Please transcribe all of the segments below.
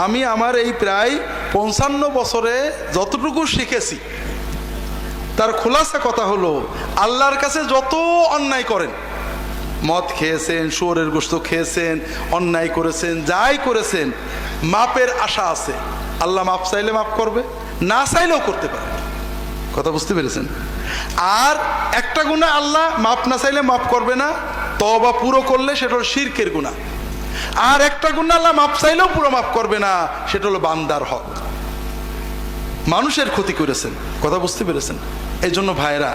আমি আমার এই প্রায় 55 বছরে যতটুকু শিখেছি তার খোলাসা কথা হলো, আল্লাহর কাছে যত অন্যায় করেন, মদ খেয়েছেন, শুয়োরের গোশত খেয়েছেন, অন্যায় করেছেন, যাই করেছেন, মাপের আশা আছে। আল্লাহ মাপ চাইলে মাপ করবে, না চাইলেও করতে পারে। কথা বুঝতে পেরেছেন? আর একটা গুনাহ আল্লাহ মাপ না চাইলে মাপ করবে না, তওবা পুরো করলে সেটা হলো শিরকের গুনাহ। আর একটা গুনাহ আল্লাহ মাপ চাইলেও পুরো মাপ করবে না, সেটা হলো বান্দার হক, মানুষের ক্ষতি করেছেন। কথা বুঝতে পেরেছেন? এই জন্য ভাইরা,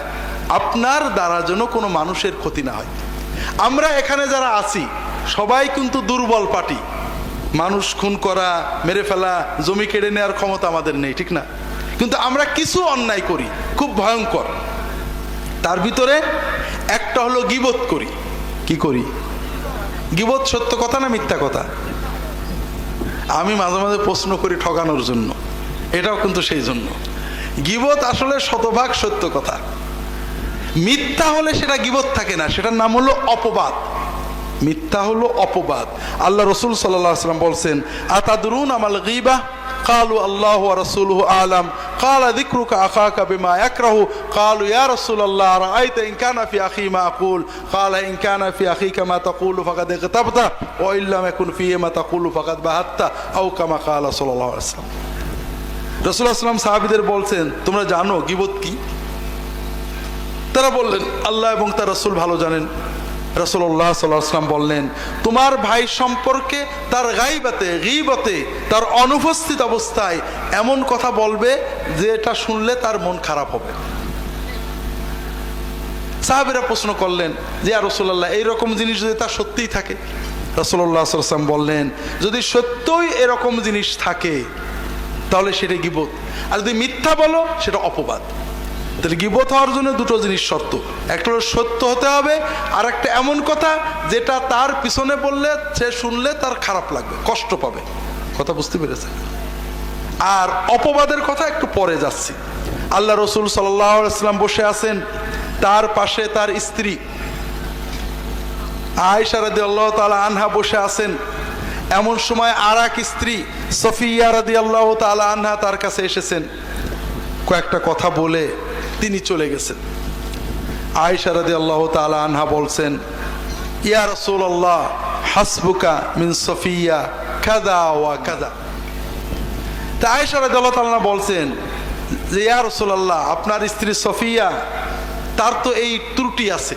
আপনার দ্বারা যেন কোনো মানুষের ক্ষতি না হয়। আমরা এখানে যারা আছি সবাই কিন্তু দুর্বল পার্টি, মানুষ খুন করা, মেরে ফেলা, জমি কেড়ে নেওয়ার ক্ষমতা আমাদের নেই, ঠিক না? কিন্তু আমরা কিছু অন্যায় করি খুব ভয়ঙ্কর। তার ভিতরে একটা হলো গীবত করি। কি করি? গীবত সত্য কথা না মিথ্যা কথা? আমি মাঝে মাঝে প্রশ্ন করি ঠকানোর জন্য, এটাও কিন্তু সেই জন্য। গীবত আসলে শতভাগ সত্য কথা, মিথ্যা হলে সেটা গীবত থাকে না, সেটার নাম হলো অপবাদ। মিথ্যা হলো অপবাদ। আল্লাহ রসুল সাল্লাল্লাহু আলাইহি ওয়াসাল্লাম বলছেন, আতাদরুন আমাল গীবাহ? কালু আল্লাহু ওয়া রাসূলুহু আলাম। কালা যিকরুকা আখাকা বিমা ইয়াকরাহু। কালু ইয়া রাসূলাল্লাহ রাআইতা ইন কানা ফি আখি মা আকুল। কালা ইন কানা ফি আখিকা মা তাকুলু ফাকাদ ইগতাবতা ওয়া ইল্লাম ইয়াকুন ফি মা তাকুলু ফাকাদ বাহাত্তা আও কামা কালা সাল্লাল্লাহু আলাইহি ওয়াসাল্লাম। রাসূলুল্লাহ সাল্লাল্লাহু আলাইহি ওয়াসাল্লাম সাহাবীদের বলছেন, তোমরা জানো গীবত কি? তারা বললেন, আল্লাহ এবং তার রাসূল ভালো জানেন। রাসূলুল্লাহ সাল্লাল্লাহু আলাইহি ওয়াসাল্লাম বললেন, তোমার ভাই সম্পর্কে তার গায়বাতে, গীবতে, তার অনুপস্থিত অবস্থায় এমন কথা বলবে যে এটা শুনলে তার মন খারাপ হবে। সাহাবীরা প্রশ্ন করলেন যে ইয়া রাসূলুল্লাহ, এইরকম জিনিস যদি তা সত্যিই থাকে? রাসূলুল্লাহ সাল্লাল্লাহু আলাইহি ওয়াসাল্লাম বললেন, যদি সত্যই এরকম জিনিস থাকে তাহলে সেটা গীবত, আর যদি মিথ্যা বলো সেটা অপবাদ। তাহলে গীবত হওয়ার জন্য দুটো জিনিস শর্ত, একটা হলো সত্য হতে হবে, আর একটা এমন কথা যেটা তার পিছনে বললে সে শুনলে তার খারাপ লাগবে, কষ্ট পাবে। কথা বুঝতে পেরেছে? আর অপবাদের কথা একটু পরে যাচ্ছি। আল্লাহ রসুল সাল্লাল্লাহু আলাইহি ওয়াসাল্লাম বসে আছেন, তার পাশে তার স্ত্রী আয়েশা রাদিয়াল্লাহু তাআলা আনহা বসে আছেন। এমন সময় আর এক স্ত্রী সফিয়া রাদিয়াল্লাহু তাআলা আনহা তার কাছে এসেছেন, কয়েকটা কথা বলে তিনি চলে গেছেন। আয়েশা রাদিয়াল্লাহু তাআলা আনহা বলছেন, ইয়া রাসূলুল্লাহ হাসবুকা মিন সফিয়া কাযা ওয়া কাযা। তা আয়েশা রাদিয়াল্লাহু তাআলা বলছেন যে ইয়া রাসূলুল্লাহ, আপনার স্ত্রী সফিয়া, তার তো এই ত্রুটি আছে।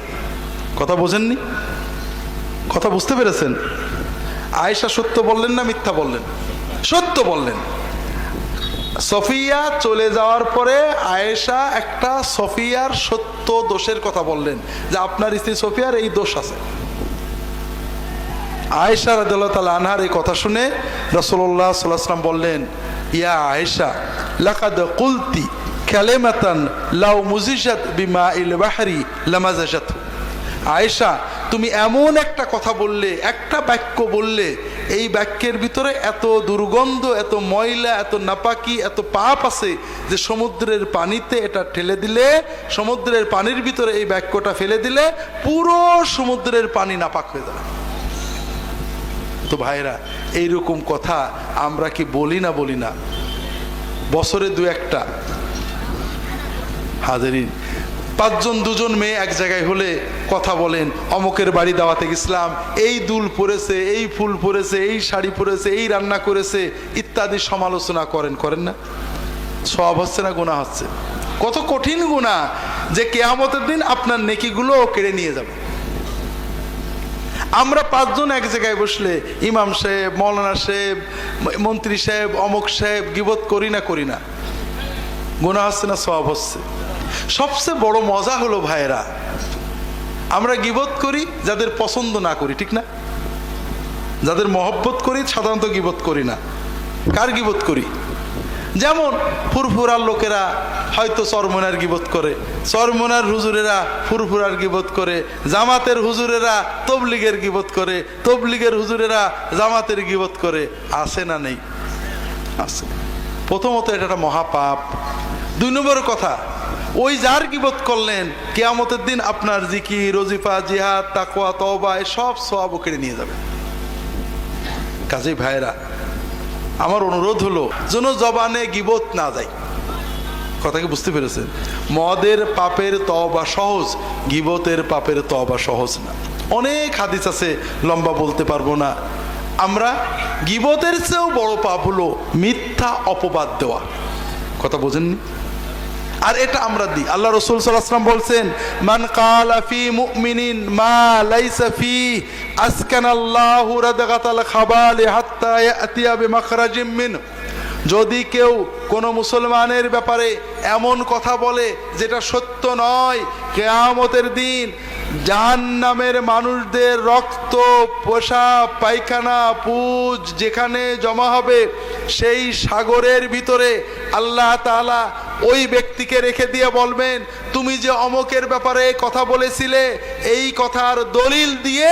কথা বোঝেননি? কথা বুঝতে পেরেছেন? আয়েশা সত্য বললেন না মিথ্যা বললেন? সত্য বললেন। সফিয়া চলে যাওয়ার পরে আয়েশা একটা সফিয়ার সত্য দোষের কথা বললেন যে আপনার স্ত্রী সফিয়ার এই দোষ আছে। আয়েশা রাদিয়াল্লাহু তাআলা আনহার এই কথা শুনে রাসূলুল্লাহ সাল্লাল্লাহু আলাইহি ওয়াসাল্লাম বললেন, ইয়া আয়েশা লাকাদ কুলতি কালিমাতান লাউ মুজিজাত বিমাইল বাহরি লামাজাজাত। আয়েশা, তুমি এমন একটা কথা বললে, একটা বাক্য বললে, এই বাক্যের ভিতরে এত দুর্গন্ধ, এত ময়লা, এত নাপাকি, এত পাপ আছে যে সমুদ্রের পানিতে এটা ঠেলে দিলে, সমুদ্রের পানির ভিতরে এই বাক্যটা ফেলে দিলে পুরো সমুদ্রের পানি নাপাক হয়ে যাবে। তো ভাইরা, এইরকম কথা আমরা কি বলি না? বলি না? বছরে দু একটা। হাজারিন, 5 জন 2 জন মেয়ে এক জায়গায় হলে কথা বলেন, অমুকের বাড়ি দাওয়াতে গেছিলাম, এই দুল পরেছে, এই ফুল পরেছে, এই শাড়ি পরেছে, এই রান্না করেছে, ইত্যাদি সমালোচনা করেন না? সওয়াব হচ্ছে না গুনাহ হচ্ছে? কত কঠিন গুনাহ যে কিয়ামতের দিন আপনার নেকিগুলো কেড়ে নিয়ে যাবে। আমরা 5 জন এক জায়গায় বসলে ইমাম সাহেব, মৌলানা সাহেব, মন্ত্রী সাহেব, অমুক সাহেব গীবত করি না? গুনাহ হচ্ছে না সওয়াব হচ্ছে? সবচেয়ে বড় মজা হলো ভাইরা, আমরা গীবত করি যাদের পছন্দ না করি, ঠিক না? যাদের মহব্বত করি সাধারণত গীবত করি না। কার গীবত করি? যেমন ফুরফুরার লোকেরা হয়তো চরমনার গীবত করে, চরমনার হুজুরেরা ফুরফুরার গীবত করে, জামাতের হুজুরেরা তবলিগের গীবত করে, তবলিগের হুজুরেরা জামাতের গীবত করে। আছে না নেই? আছে। প্রথমত এটা একটা মহাপাপ। 2 নম্বর কথা, ওই যার গীবত করলেন কিয়ামতের দিন আপনার জিকির, ওজিফা, জিহাদ, তাকওয়া, তওবা সব সওয়াব কেড়ে নিয়ে যাবে। কাজেই ভাইরা, আমার অনুরোধ হলো যেন জবানে গীবত না যায়। কথা কি বুঝতে পেরেছেন? মদের পাপের তওবা সহজ, গীবতের পাপের তওবা সহজ না। অনেক হাদিস আছে, লম্বা বলতে পারবো না। আমরা গীবতের চেয়েও বড় পাপ হলো মিথ্যা অপবাদ দেওয়া। কথা বোঝেননি? আর এটা আমরা দিই। আল্লাহ রাসূল সাল্লাল্লাহু আলাইহি ওয়াসাল্লাম বলছেন, মান কালা ফি মুমিনিন মা লাইসা ফি আসকানাল্লাহু রাদগাতাল খাবালি হাত্তা ইয়াতিয়া বিমাখরাজিম মিন। যদি কেউ কোনো মুসলমানের ব্যাপারে এমন কথা বলে যেটা সত্য নয়, কিয়ামতের দিন জাহান্নামের মানুষদের রক্ত, পেশাব, পায়খানা, পুজ যেখানে জমা হবে সেই সাগরের ভিতরে আল্লাহ তাআলা ওই ব্যক্তিকে রেখে দিয়ে বলবেন, তুমি যে অমকের ব্যাপারে কথা বলেছিলে এই কথার দলিল দিয়ে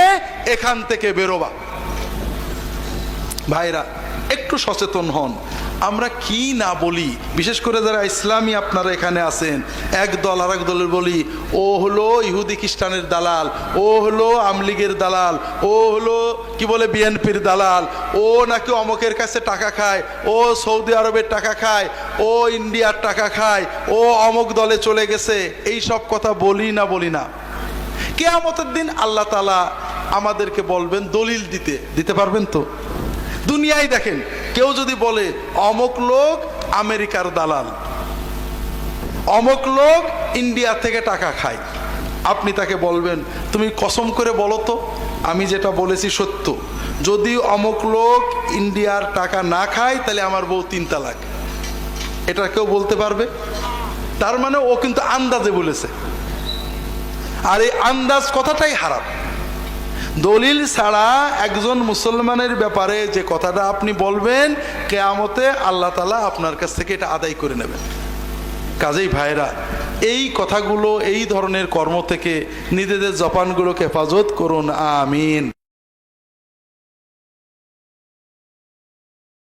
এখান থেকে বেরোবা। ভাইরা, একটু সচেতন হন। আমরা কি না বলি, বিশেষ করে যারা ইসলামী আপনারা এখানে আছেন, এক দল আর এক দলের বলি ও হলো ইহুদি খ্রিস্টানের দালাল, ও হলো আমলিগের দালাল, ও হলো কি বলে বিএনপির দালাল, ও নাকি অমকের কাছে টাকা খায়, ও সৌদি আরবের টাকা খায়, ও ইন্ডিয়ার টাকা খায়, ও অমক দলে চলে গেছে। এই সব কথা বলি না বলি না? কিয়ামতের দিন আল্লাহ তাআলা আমাদেরকে বলবেন দলিল দিতে পারবেন তো? দুনিয়ায় দেখেন, কেউ যদি বলে অমক লোক আমেরিকার দালাল, অমক লোক ইন্ডিয়া থেকে টাকা খায়, আপনি তাকে বলবেন তুমি কসম করে বলো তো আমি যেটা বলেছি সত্য। যদি অমক লোক ইন্ডিয়ার টাকা না খায় তাহলে আমার বউ 3 তালাক। এটা কেউ বলতে পারবে? তার মানে ও কিন্তু আন্দাজে বলেছে, আর এই আন্দাজ কথাটাই হারাম। দলিল ছাড়া একজন মুসলমানের ব্যাপারে যে কথাটা আপনি বলবেন, কিয়ামতে আল্লাহ তাআলা আপনার কাছ থেকে এটা আদায় করে নেবেন। কাজেই ভাইরা, এই কথাগুলো, এই ধরনের কর্ম থেকে নিজেদের জবানগুলোকে হেফাজত করুন। আমিন।